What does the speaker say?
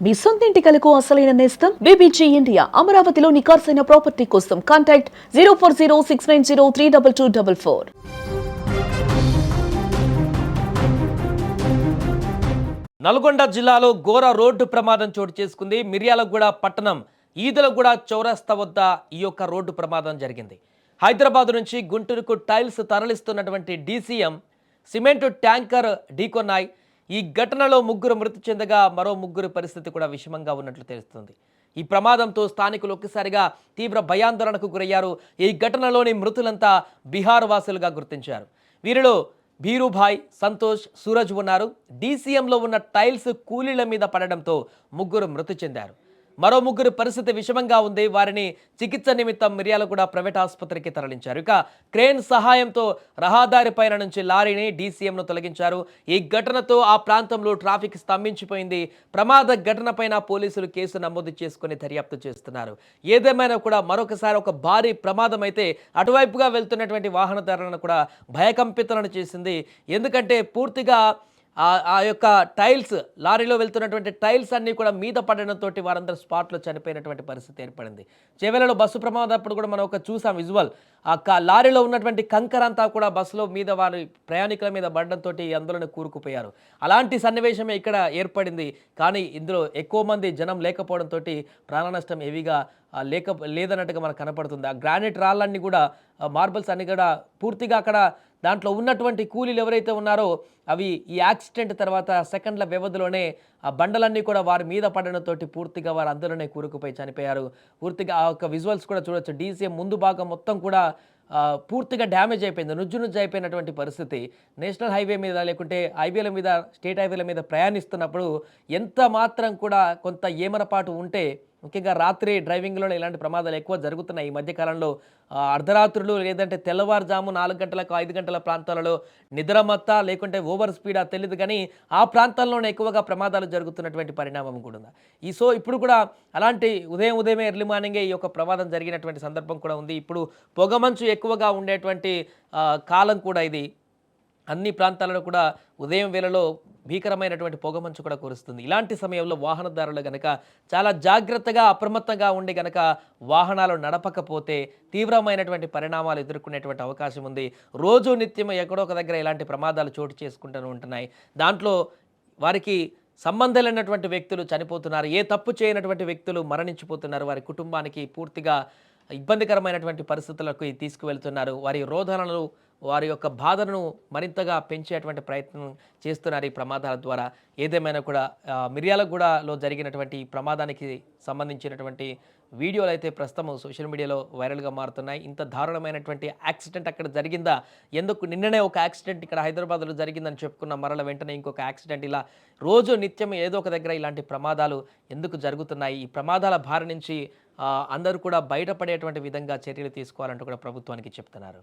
మీ సొంత ఇంటి కలకు అసలైన నేస్తం బీబీజీ ఇండియా. అమరావతిలో నికార్సైన ప్రాపర్టీ కోసం కాంటాక్ట్ 0406903224. నల్గొండ జిల్లాలో ఘోర రోడ్డు ప్రమాదం చోటు చేసుకుంది. మిర్యాలగూడ పట్టణం ఈదలగూడ చౌరస్తా వద్ద ఈ యొక్క రోడ్డు ప్రమాదం జరిగింది. హైదరాబాద్ నుంచి గుంటూరుకు టైల్స్ తరలిస్తున్నటువంటి డీసీఎం సిమెంటు ట్యాంకర్ ఢీకొన్నాయి. ఈ ఘటనలో ముగ్గురు మృతి చెందగా మరో ముగ్గురు పరిస్థితి కూడా విషమంగా ఉన్నట్లు తెలుస్తుంది. ఈ ప్రమాదంతో స్థానికులు ఒక్కసారిగా తీవ్ర భయాందోళనకు గురయ్యారు. ఈ ఘటనలోని మృతులంతా బీహార్ వాసులుగా గుర్తించారు. వీరిలో భీరుభాయ్, సంతోష్, సూరజ్ ఉన్నారు. డీసీఎంలో ఉన్న టైల్స్ కూలీల మీద పడడంతో ముగ్గురు మృతి చెందారు. మరో ముగ్గురు పరిస్థితి విషమంగా ఉంది. వారిని చికిత్స నిమిత్తం మిర్యాలగూడ ప్రైవేట్ ఆసుపత్రికి తరలించారు. ఇక క్రేన్ సహాయంతో రహదారి పైన నుంచి లారీని డీసీఎంను తొలగించారు. ఈ ఘటనతో ఆ ప్రాంతంలో ట్రాఫిక్ స్తంభించిపోయింది. ప్రమాద ఘటనపైన పోలీసులు కేసు నమోదు చేసుకుని దర్యాప్తు చేస్తున్నారు. ఏదేమైనా కూడా మరొకసారి ఒక భారీ ప్రమాదం అయితే అటువైపుగా వెళ్తున్నటువంటి వాహనదారులను కూడా భయకంపితులను చేసింది. ఎందుకంటే పూర్తిగా ఆ యొక్క టైల్స్, లారీలో వెళ్తున్నటువంటి టైల్స్ అన్నీ కూడా మీద పడడంతో వారందరూ స్పాట్లో చనిపోయినటువంటి పరిస్థితి ఏర్పడింది. చేవెళ్లలో బస్సు ప్రమాదప్పుడు కూడా మనం ఒక చూసాం విజువల్. ఆ లారీలో ఉన్నటువంటి కంకర అంతా కూడా బస్సులో మీద వారి ప్రయాణికుల మీద పడడంతో అందులోనే కూరుకుపోయారు. అలాంటి సన్నివేశమే ఇక్కడ ఏర్పడింది. కానీ ఇందులో ఎక్కువ మంది జనం లేకపోవడంతో ప్రాణ నష్టం హెవీగా లేదన్నట్టుగా మనకు కనపడుతుంది. ఆ గ్రానైట్ రాళ్ళన్నీ కూడా, మార్బల్స్ అన్ని కూడా పూర్తిగా అక్కడ దాంట్లో ఉన్నటువంటి కూలీలు ఎవరైతే ఉన్నారో అవి ఈ యాక్సిడెంట్ తర్వాత సెకండ్ల వ్యవధిలోనే ఆ బండలన్నీ కూడా వారి మీద పడడంతో పూర్తిగా వారు అందులోనే కూరుకుపోయి చనిపోయారు. పూర్తిగా ఆ యొక్క విజువల్స్ కూడా చూడొచ్చు. డీసీఎం ముందు భాగం మొత్తం కూడా పూర్తిగా డ్యామేజ్ అయిపోయింది, నుజ్జు అయిపోయినటువంటి పరిస్థితి. నేషనల్ హైవే మీద లేకుంటే హైవేల మీద, స్టేట్ హైవేల మీద ప్రయాణిస్తున్నప్పుడు ఎంత మాత్రం కూడా కొంత ఏమరపాటు ఉంటే, ముఖ్యంగా రాత్రి డ్రైవింగ్లోనే ఇలాంటి ప్రమాదాలు ఎక్కువ జరుగుతున్నాయి ఈ మధ్యకాలంలో. అర్ధరాత్రులు లేదంటే తెల్లవారుజాము 4 గంటలకు 5 గంటల ప్రాంతాలలో నిద్రమత్తా లేకుంటే ఓవర్ స్పీడా తెలియదు, కానీ ఆ ప్రాంతాల్లోనే ఎక్కువగా ప్రమాదాలు జరుగుతున్నటువంటి పరిణామం కూడా ఉంది. ఇప్పుడు కూడా అలాంటి ఉదయమే ఎర్లీ మార్నింగే ఈ యొక్క ప్రమాదం జరిగినటువంటి సందర్భం కూడా ఉంది. ఇప్పుడు పొగమంచు ఎక్కువగా ఉండేటువంటి కాలం కూడా ఇది. అన్ని ప్రాంతాలలో కూడా ఉదయం వేళలో భీకరమైనటువంటి పొగమంచు కూడా కురుస్తుంది. ఇలాంటి సమయంలో వాహనదారులు గనక చాలా జాగ్రత్తగా, అప్రమత్తంగా ఉండి గనక వాహనాలు నడపకపోతే తీవ్రమైనటువంటి పరిణామాలు ఎదుర్కొనేటువంటి అవకాశం ఉంది. రోజు నిత్యం ఎక్కడో ఒక దగ్గర ఇలాంటి ప్రమాదాలు చోటు చేసుకుంటూ ఉంటున్నాయి. దాంట్లో వారికి సంబంధం లేనటువంటి వ్యక్తులు చనిపోతున్నారు, ఏ తప్పు చేయనటువంటి వ్యక్తులు మరణించిపోతున్నారు. వారి కుటుంబానికి పూర్తిగా ఇబ్బందికరమైనటువంటి పరిస్థితులకు తీసుకువెళ్తున్నారు. వారి రోదనలు, వారి యొక్క బాధను మరింతగా పెంచేటువంటి ప్రయత్నం చేస్తున్నారు ఈ ప్రమాదాల ద్వారా. ఏదేమైనా కూడా మిర్యాలగూడలో జరిగినటువంటి ప్రమాదానికి సంబంధించినటువంటి వీడియోలు అయితే ప్రస్తుతం సోషల్ మీడియాలో వైరల్గా మారుతున్నాయి. ఇంత దారుణమైనటువంటి యాక్సిడెంట్ అక్కడ జరిగిందా, ఎందుకు నిన్ననే ఒక యాక్సిడెంట్ ఇక్కడ హైదరాబాద్లో జరిగిందని చెప్పుకున్న మరల వెంటనే ఇంకొక యాక్సిడెంట్, ఇలా రోజు నిత్యం ఏదో ఒక దగ్గర ఇలాంటి ప్రమాదాలు ఎందుకు జరుగుతున్నాయి? ఈ ప్రమాదాల బారి నుంచి అందరూ కూడా బయటపడేటువంటి విధంగా చర్యలు తీసుకోవాలంటూ కూడా ప్రభుత్వానికి చెప్తున్నారు.